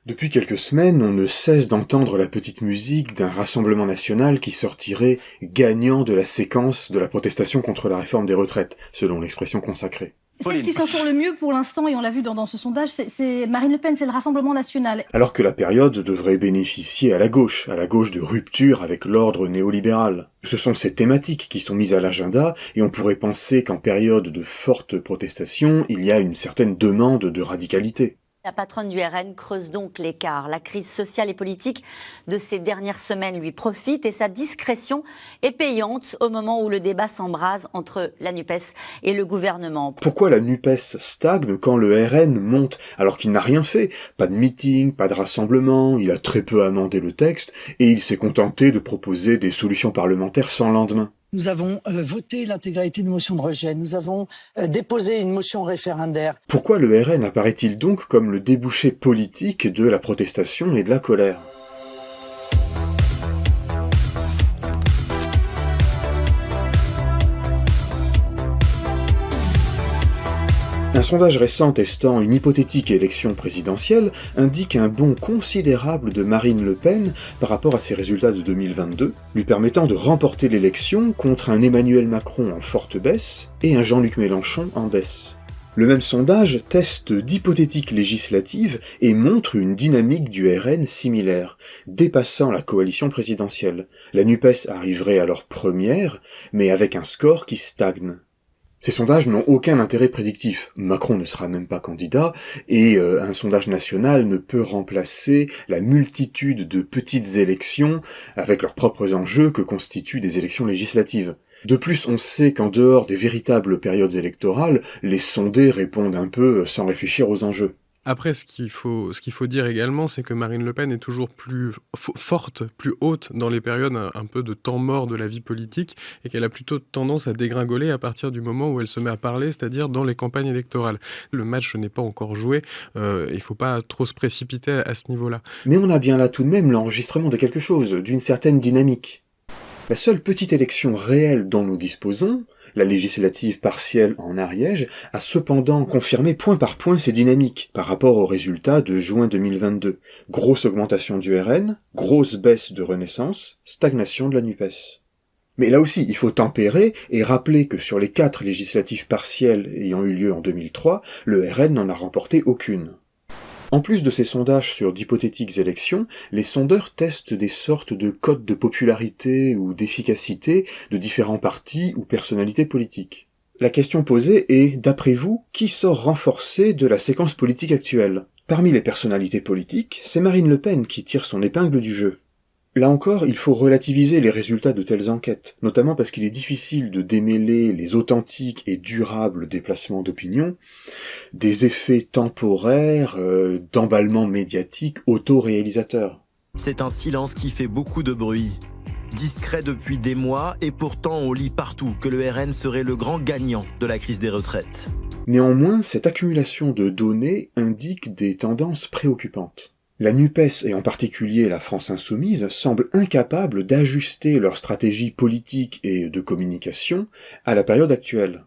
Depuis quelques semaines, on ne cesse d'entendre la petite musique d'un Rassemblement national qui sortirait gagnant de la séquence de la protestation contre la réforme des retraites, selon l'expression consacrée. Celle qui s'en sort le mieux pour l'instant, et on l'a vu dans ce sondage, c'est Marine Le Pen, c'est le Rassemblement national. Alors que la période devrait bénéficier à la gauche de rupture avec l'ordre néolibéral. Ce sont ces thématiques qui sont mises à l'agenda, et on pourrait penser qu'en période de forte protestation, il y a une certaine demande de radicalité. La patronne du RN creuse donc l'écart. La crise sociale et politique de ces dernières semaines lui profite et sa discrétion est payante au moment où le débat s'embrase entre la NUPES et le gouvernement. Pourquoi la NUPES stagne quand le RN monte alors qu'il n'a rien fait? Pas de meeting, pas de rassemblement, il a très peu amendé le texte et il s'est contenté de proposer des solutions parlementaires sans lendemain. Nous avons voté l'intégralité de motions de rejet. Nous avons déposé une motion référendaire. Pourquoi le RN apparaît-il donc comme le débouché politique de la protestation et de la colère ? Un sondage récent testant une hypothétique élection présidentielle indique un bond considérable de Marine Le Pen par rapport à ses résultats de 2022, lui permettant de remporter l'élection contre un Emmanuel Macron en forte baisse et un Jean-Luc Mélenchon en baisse. Le même sondage teste d'hypothétiques législatives et montre une dynamique du RN similaire, dépassant la coalition présidentielle. La NUPES arriverait alors première, mais avec un score qui stagne. Ces sondages n'ont aucun intérêt prédictif. Macron ne sera même pas candidat, et un sondage national ne peut remplacer la multitude de petites élections avec leurs propres enjeux que constituent des élections législatives. De plus, on sait qu'en dehors des véritables périodes électorales, les sondés répondent un peu sans réfléchir aux enjeux. Après, ce qu'il faut dire également, c'est que Marine Le Pen est toujours plus forte, plus haute dans les périodes un peu de temps mort de la vie politique et qu'elle a plutôt tendance à dégringoler à partir du moment où elle se met à parler, c'est-à-dire dans les campagnes électorales. Le match n'est pas encore joué, il ne faut pas trop se précipiter à ce niveau-là. Mais on a bien là tout de même l'enregistrement de quelque chose, d'une certaine dynamique. La seule petite élection réelle dont nous disposons, la législative partielle en Ariège, a cependant confirmé point par point ces dynamiques par rapport aux résultats de juin 2022. Grosse augmentation du RN, grosse baisse de Renaissance, stagnation de la NUPES. Mais là aussi, il faut tempérer et rappeler que sur les 4 législatives partielles ayant eu lieu en 2003, le RN n'en a remporté aucune. En plus de ces sondages sur d'hypothétiques élections, les sondeurs testent des sortes de codes de popularité ou d'efficacité de différents partis ou personnalités politiques. La question posée est, d'après vous, qui sort renforcé de la séquence politique actuelle ? Parmi les personnalités politiques, c'est Marine Le Pen qui tire son épingle du jeu. Là encore, il faut relativiser les résultats de telles enquêtes, notamment parce qu'il est difficile de démêler les authentiques et durables déplacements d'opinion des effets temporaires d'emballement médiatique auto-réalisateur. C'est un silence qui fait beaucoup de bruit. Discret depuis des mois, et pourtant on lit partout que le RN serait le grand gagnant de la crise des retraites. Néanmoins, cette accumulation de données indique des tendances préoccupantes. La NUPES, et en particulier la France Insoumise, semblent incapables d'ajuster leur stratégie politique et de communication à la période actuelle.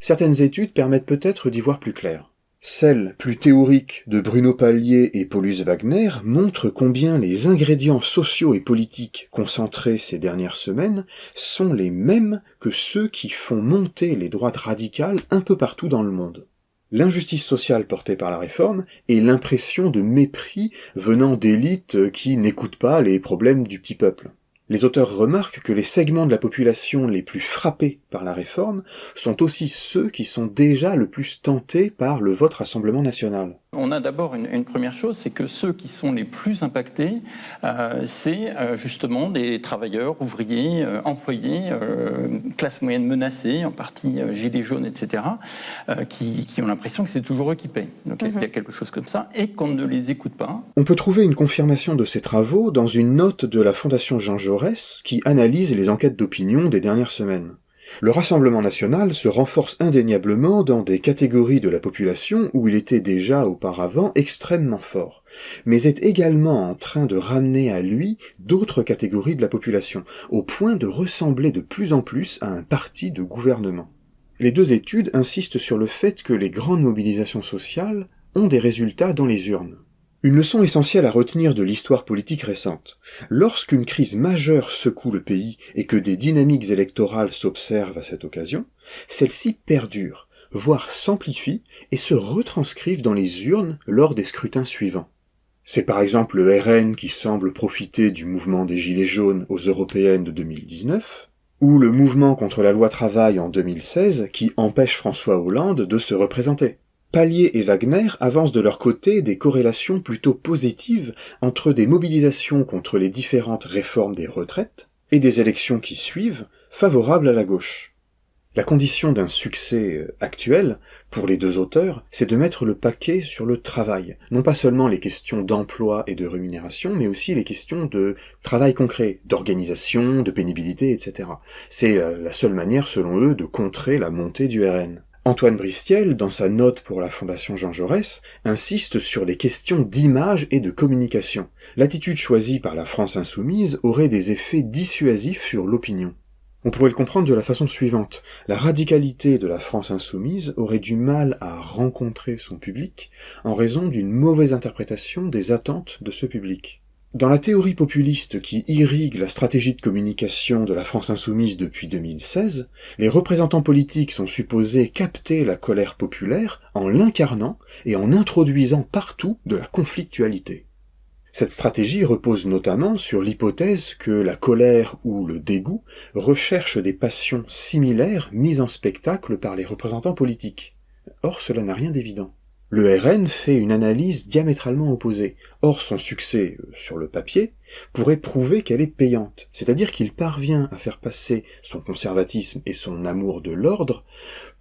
Certaines études permettent peut-être d'y voir plus clair. Celle, plus théorique, de Bruno Palier et Paulus Wagner montre combien les ingrédients sociaux et politiques concentrés ces dernières semaines sont les mêmes que ceux qui font monter les droites radicales un peu partout dans le monde. L'injustice sociale portée par la réforme et l'impression de mépris venant d'élites qui n'écoutent pas les problèmes du petit peuple. Les auteurs remarquent que les segments de la population les plus frappés par la réforme sont aussi ceux qui sont déjà le plus tentés par le vote Rassemblement national. On a d'abord une première chose, c'est que ceux qui sont les plus impactés, c'est justement des travailleurs, ouvriers, employés, classe moyenne menacée, en partie gilets jaunes, etc., qui ont l'impression que c'est toujours eux qui payent. Donc il y a quelque chose comme ça, et qu'on ne les écoute pas. On peut trouver une confirmation de ces travaux dans une note de la Fondation Jean Jaurès qui analyse les enquêtes d'opinion des dernières semaines. Le Rassemblement national se renforce indéniablement dans des catégories de la population où il était déjà auparavant extrêmement fort, mais est également en train de ramener à lui d'autres catégories de la population, au point de ressembler de plus en plus à un parti de gouvernement. Les deux études insistent sur le fait que les grandes mobilisations sociales ont des résultats dans les urnes. Une leçon essentielle à retenir de l'histoire politique récente. Lorsqu'une crise majeure secoue le pays et que des dynamiques électorales s'observent à cette occasion, celles-ci perdurent, voire s'amplifient et se retranscrivent dans les urnes lors des scrutins suivants. C'est par exemple le RN qui semble profiter du mouvement des Gilets jaunes aux européennes de 2019, ou le mouvement contre la loi travail en 2016 qui empêche François Hollande de se représenter. Pallier et Wagner avancent de leur côté des corrélations plutôt positives entre des mobilisations contre les différentes réformes des retraites et des élections qui suivent, favorables à la gauche. La condition d'un succès actuel, pour les deux auteurs, c'est de mettre le paquet sur le travail. Non pas seulement les questions d'emploi et de rémunération, mais aussi les questions de travail concret, d'organisation, de pénibilité, etc. C'est la seule manière, selon eux, de contrer la montée du RN. Antoine Bristiel, dans sa note pour la Fondation Jean Jaurès, insiste sur les questions d'image et de communication. L'attitude choisie par la France insoumise aurait des effets dissuasifs sur l'opinion. On pourrait le comprendre de la façon suivante. La radicalité de la France insoumise aurait du mal à rencontrer son public en raison d'une mauvaise interprétation des attentes de ce public. Dans la théorie populiste qui irrigue la stratégie de communication de la France insoumise depuis 2016, les représentants politiques sont supposés capter la colère populaire en l'incarnant et en introduisant partout de la conflictualité. Cette stratégie repose notamment sur l'hypothèse que la colère ou le dégoût recherchent des passions similaires mises en spectacle par les représentants politiques. Or, cela n'a rien d'évident. Le RN fait une analyse diamétralement opposée. Or, son succès, sur le papier, pourrait prouver qu'elle est payante, c'est-à-dire qu'il parvient à faire passer son conservatisme et son amour de l'ordre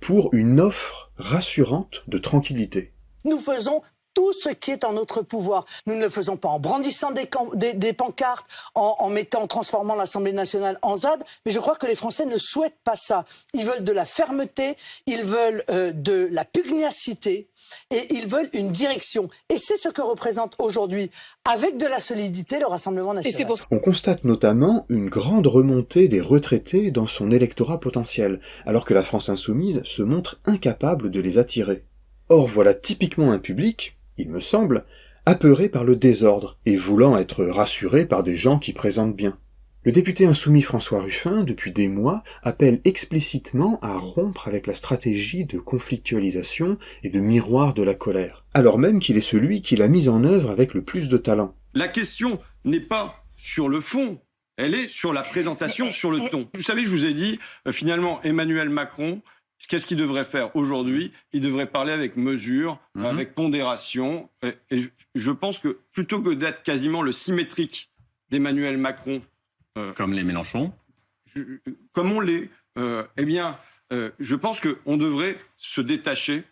pour une offre rassurante de tranquillité. Nous faisons tout ce qui est en notre pouvoir. Nous ne le faisons pas en brandissant des pancartes, en transformant l'Assemblée nationale en ZAD, mais je crois que les Français ne souhaitent pas ça. Ils veulent de la fermeté, ils veulent de la pugnacité, et ils veulent une direction. Et c'est ce que représente aujourd'hui, avec de la solidité, le Rassemblement national. On constate notamment une grande remontée des retraités dans son électorat potentiel, alors que la France insoumise se montre incapable de les attirer. Or voilà typiquement un public, il me semble, apeuré par le désordre et voulant être rassuré par des gens qui présentent bien. Le député insoumis François Ruffin, depuis des mois, appelle explicitement à rompre avec la stratégie de conflictualisation et de miroir de la colère, alors même qu'il est celui qui l'a mise en œuvre avec le plus de talent. La question n'est pas sur le fond, elle est sur la présentation, sur le ton. Vous savez, je vous ai dit, finalement, Emmanuel Macron, qu'est-ce qu'il devrait faire aujourd'hui? Il devrait parler avec mesure, avec pondération. Et je pense que plutôt que d'être quasiment le symétrique d'Emmanuel Macron, comme les Mélenchon, comme on l'est, je pense qu'on devrait se détacher,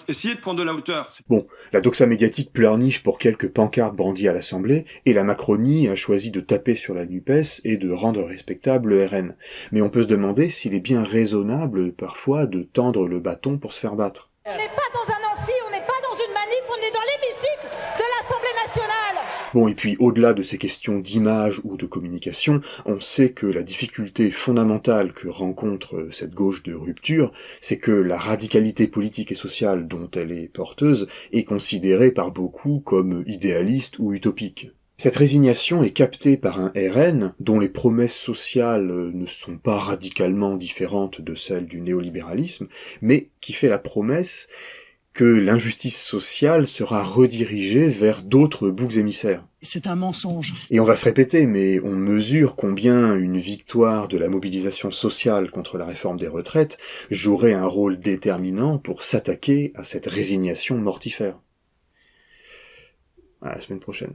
essayer de prendre de la hauteur. Bon, la doxa médiatique pleurniche pour quelques pancartes brandies à l'Assemblée, et la Macronie a choisi de taper sur la NUPES et de rendre respectable le RN. Mais on peut se demander s'il est bien raisonnable, parfois, de tendre le bâton pour se faire battre. On n'est pas dans un amphi, on n'est pas dans une manif, on est dans l'hémicycle de l'Assemblée nationale. Bon, et puis au-delà de ces questions d'image ou de communication, on sait que la difficulté fondamentale que rencontre cette gauche de rupture, c'est que la radicalité politique et sociale dont elle est porteuse est considérée par beaucoup comme idéaliste ou utopique. Cette résignation est captée par un RN dont les promesses sociales ne sont pas radicalement différentes de celles du néolibéralisme, mais qui fait la promesse que l'injustice sociale sera redirigée vers d'autres boucs émissaires. C'est un mensonge. Et on va se répéter, mais on mesure combien une victoire de la mobilisation sociale contre la réforme des retraites jouerait un rôle déterminant pour s'attaquer à cette résignation mortifère. À la semaine prochaine.